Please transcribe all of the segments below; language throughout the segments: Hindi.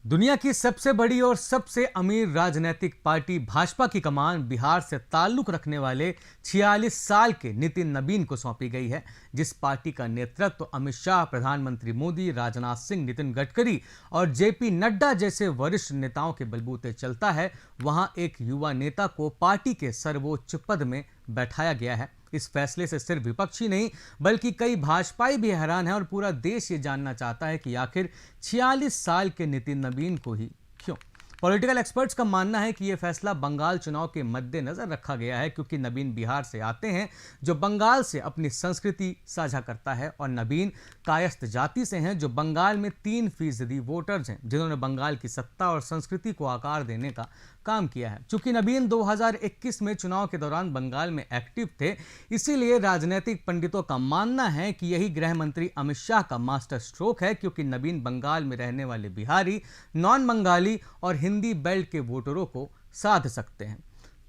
दुनिया की सबसे बड़ी और सबसे अमीर राजनीतिक पार्टी भाजपा की कमान बिहार से ताल्लुक रखने वाले 46 साल के नितिन नबीन को सौंपी गई है। जिस पार्टी का नेतृत्व अमित शाह, प्रधानमंत्री मोदी, राजनाथ सिंह, नितिन गडकरी और जेपी नड्डा जैसे वरिष्ठ नेताओं के बलबूते चलता है, वहां एक युवा नेता को पार्टी के सर्वोच्च पद में बैठाया गया है। इस फैसले से सिर्फ विपक्षी नहीं बल्कि कई भाजपाई भी हैरान हैं और पूरा देश ये जानना चाहता है कि आखिर 46 साल के नितिन नबीन को ही क्यों। पॉलिटिकल एक्सपर्ट्स का मानना है कि यह फैसला बंगाल चुनाव के मद्देनजर रखा गया है, क्योंकि नबीन बिहार से आते हैं जो बंगाल से अपनी संस्कृति साझा करता है और नबीन कायस्थ जाति से हैं जो बंगाल में 3% वोटर्स हैं जिन्होंने बंगाल की सत्ता और संस्कृति को आकार देने का काम किया है। चूंकि नबीन 2021 में चुनाव के दौरान बंगाल में एक्टिव थे, इसीलिए राजनीतिक पंडितों का मानना है कि यही गृह मंत्री अमित शाह का मास्टर स्ट्रोक है, क्योंकि नबीन बंगाल में रहने वाले बिहारी, नॉन बंगाली और हिंदी बेल्ट के वोटरों को साध सकते हैं।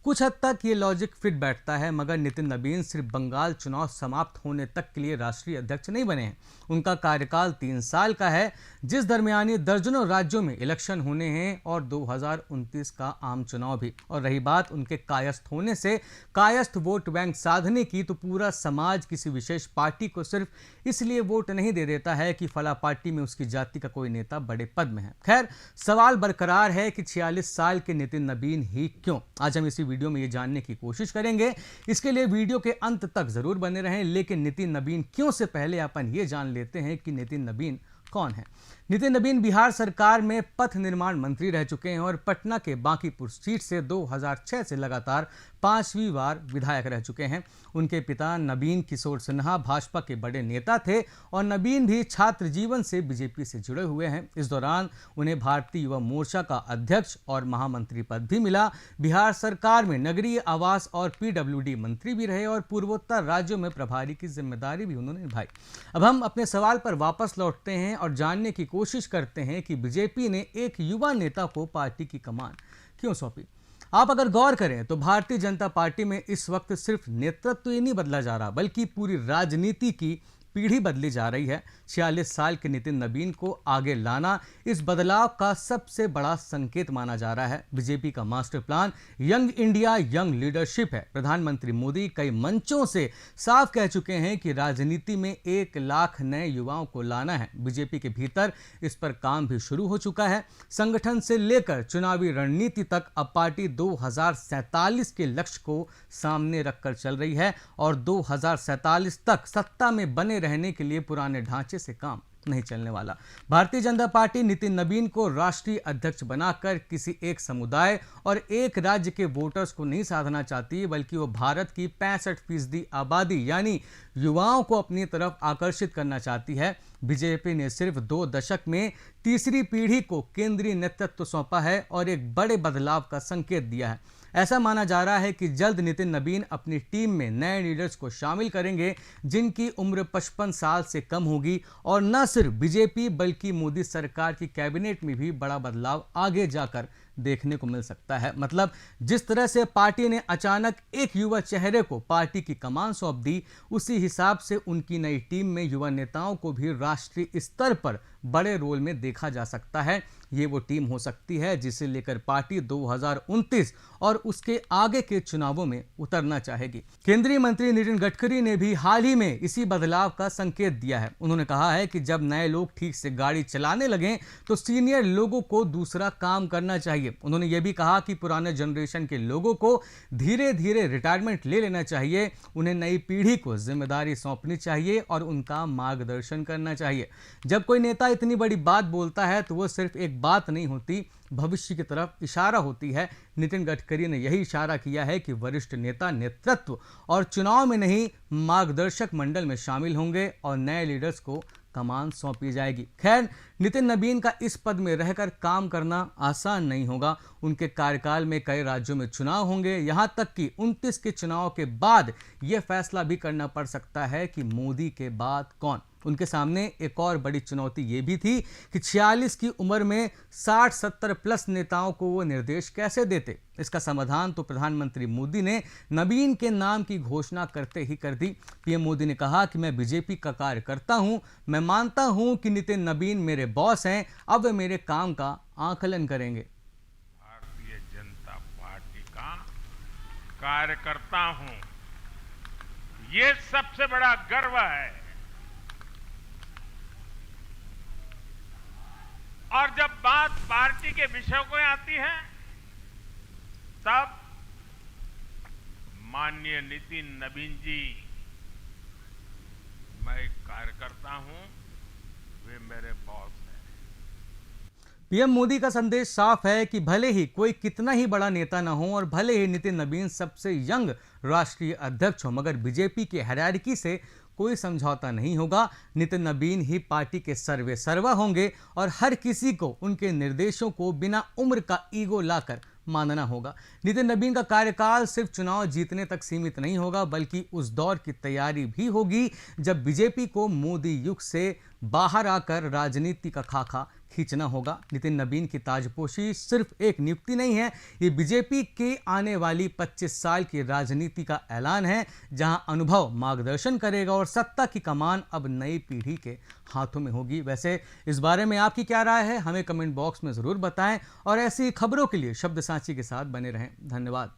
कुछ हद तक ये लॉजिक फिट बैठता है, मगर नितिन नबीन सिर्फ बंगाल चुनाव समाप्त होने तक के लिए राष्ट्रीय अध्यक्ष नहीं बने हैं। उनका कार्यकाल 3 साल का है, जिस दरमियानी दर्जनों राज्यों में इलेक्शन होने हैं और 2029 का आम चुनाव भी। और रही बात उनके कायस्थ होने से कायस्थ वोट बैंक साधने की, तो पूरा समाज किसी विशेष पार्टी को सिर्फ इसलिए वोट नहीं दे देता है कि फला पार्टी में उसकी जाति का कोई नेता बड़े पद में है। खैर, सवाल बरकरार है कि 46 साल के नितिन नबीन ही क्यों। आज हम इसी वीडियो में ये जानने की कोशिश करेंगे। इसके लिए वीडियो के अंत तक जरूर बने रहें। लेकिन नितिन नबीन क्यों से पहले अपन ये जान लेते हैं कि नितिन नबीन कौन है। नितिन नबीन बिहार सरकार में पथ निर्माण मंत्री रह चुके हैं और पटना के बांकीपुर सीट से 2006 से लगातार 5वीं बार विधायक रह चुके हैं। उनके पिता नबीन किशोर सिन्हा भाजपा के बड़े नेता थे और नबीन भी छात्र जीवन से बीजेपी से जुड़े हुए हैं। इस दौरान उन्हें भारतीय युवा मोर्चा का अध्यक्ष और महामंत्री पद भी मिला। बिहार सरकार में नगरीय आवास और पीडब्ल्यूडी मंत्री भी रहे और पूर्वोत्तर राज्यों में प्रभारी की जिम्मेदारी भी उन्होंने निभाई। अब हम अपने सवाल पर वापस लौटते हैं और जानने की कोशिश करते हैं कि बीजेपी ने एक युवा नेता को पार्टी की कमान क्यों सौंपी। आप अगर गौर करें तो भारतीय जनता पार्टी में इस वक्त सिर्फ नेतृत्व ही नहीं बदला जा रहा, बल्कि पूरी राजनीति की पीढ़ी बदली जा रही है। 46 साल के नितिन नबीन को आगे लाना इस बदलाव का सबसे बड़ा संकेत माना जा रहा है। बीजेपी का master plan young India, young leadership है। प्रधानमंत्री मोदी कई मंचों से साफ कह चुके हैं कि राजनीति में 1 लाख नए युवाओं को लाना है। बीजेपी के भीतर इस पर काम भी शुरू हो चुका है। संगठन से लेकर चुनावी रणनीति तक अब पार्टी 2047 के लक्ष्य को सामने रखकर चल रही है और 2047 तक सत्ता में बने रहने के लिए पुराने ढांचे से काम नहीं चलने वाला। भारतीय जनता पार्टी नितिन नबीन को राष्ट्रीय अध्यक्ष बनाकर किसी एक समुदाय और एक राज्य के वोटर्स को नहीं साधना चाहती, बल्कि वो भारत की 65% आबादी यानी युवाओं को अपनी तरफ आकर्षित करना चाहती है। बीजेपी ने सिर्फ 2 दशक में तीसरी पीढ़ी को केंद्रीय नेतृत्व सौंपा है और एक बड़े बदलाव का संकेत दिया है। ऐसा माना जा रहा है कि जल्द नितिन नबीन अपनी टीम में नए लीडर्स को शामिल करेंगे जिनकी उम्र 55 साल से कम होगी। और न सिर्फ बीजेपी बल्कि मोदी सरकार की कैबिनेट में भी बड़ा बदलाव आगे जाकर देखने को मिल सकता है। मतलब जिस तरह से पार्टी ने अचानक एक युवा चेहरे को पार्टी की कमान सौंप दी, उसी हिसाब से उनकी नई टीम में युवा नेताओं को भी राष्ट्रीय स्तर पर बड़े रोल में देखा जा सकता है। ये वो टीम हो सकती है जिसे लेकर पार्टी 2029 और उसके आगे के चुनावों में उतरना चाहेगी। केंद्रीय मंत्री नितिन गडकरी ने भी हाल ही में इसी बदलाव का संकेत दिया है। उन्होंने कहा है कि जब नए लोग ठीक से गाड़ी चलाने लगें तो सीनियर लोगों को दूसरा काम करना चाहिए। उन्होंने यह भी कहा कि पुराने जनरेशन के लोगों को धीरे धीरे रिटायरमेंट ले लेना चाहिए, उन्हें नई पीढ़ी को जिम्मेदारी सौंपनी चाहिए और उनका मार्गदर्शन करना चाहिए। जब कोई नेता इतनी बड़ी बात बोलता है तो वो सिर्फ एक बात नहीं होती, भविष्य की तरफ इशारा होती है। नितिन गडकरी ने यही इशारा किया है कि वरिष्ठ नेता नेतृत्व और चुनाव में नहीं, मार्गदर्शक मंडल में शामिल होंगे और नए लीडर्स को कमान सौंपी जाएगी। खैर, नितिन नबीन का इस पद में रहकर काम करना आसान नहीं होगा। उनके कार्यकाल में कई राज्यों में चुनाव होंगे, यहां तक कि 29 के चुनाव के बाद यह फैसला भी करना पड़ सकता है कि मोदी के बाद कौन। उनके सामने एक और बड़ी चुनौती ये भी थी कि 46 की उम्र में 60-70 प्लस नेताओं को वो निर्देश कैसे देते। इसका समाधान तो प्रधानमंत्री मोदी ने नबीन के नाम की घोषणा करते ही कर दी। पीएम मोदी ने कहा कि मैं बीजेपी का कार्य करता हूं, मैं मानता हूं कि नितिन नबीन मेरे बॉस हैं, अब वे मेरे काम का आकलन करेंगे। भारतीय जनता पार्टी का कार्यकर्ता हूं, ये सबसे बड़ा गर्व है। और जब बात पार्टी के विषयों को आती है, तब माननीय नितिन नबीन जी, मैं एक कार्यकर्ता हूं, वे मेरे बॉस हैं। पीएम मोदी का संदेश साफ है कि भले ही कोई कितना ही बड़ा नेता न हो और भले ही नितिन नबीन सबसे यंग राष्ट्रीय अध्यक्ष हो, मगर बीजेपी की हायरार्की से कोई समझौता नहीं होगा। नितिन नबीन ही पार्टी के सर्वे सर्वा होंगे और हर किसी को उनके निर्देशों को बिना उम्र का ईगो लाकर मानना होगा। नितिन नबीन का कार्यकाल सिर्फ चुनाव जीतने तक सीमित नहीं होगा, बल्कि उस दौर की तैयारी भी होगी जब बीजेपी को मोदी युग से बाहर आकर राजनीति का खाका खींचना होगा। नितिन नबीन की ताजपोशी सिर्फ एक नियुक्ति नहीं है, ये बीजेपी के आने वाली 25 साल की राजनीति का ऐलान है, जहां अनुभव मार्गदर्शन करेगा और सत्ता की कमान अब नई पीढ़ी के हाथों में होगी। वैसे इस बारे में आपकी क्या राय है, हमें कमेंट बॉक्स में ज़रूर बताएं और ऐसी खबरों के लिए शब्द सांची के साथ बने रहें। धन्यवाद।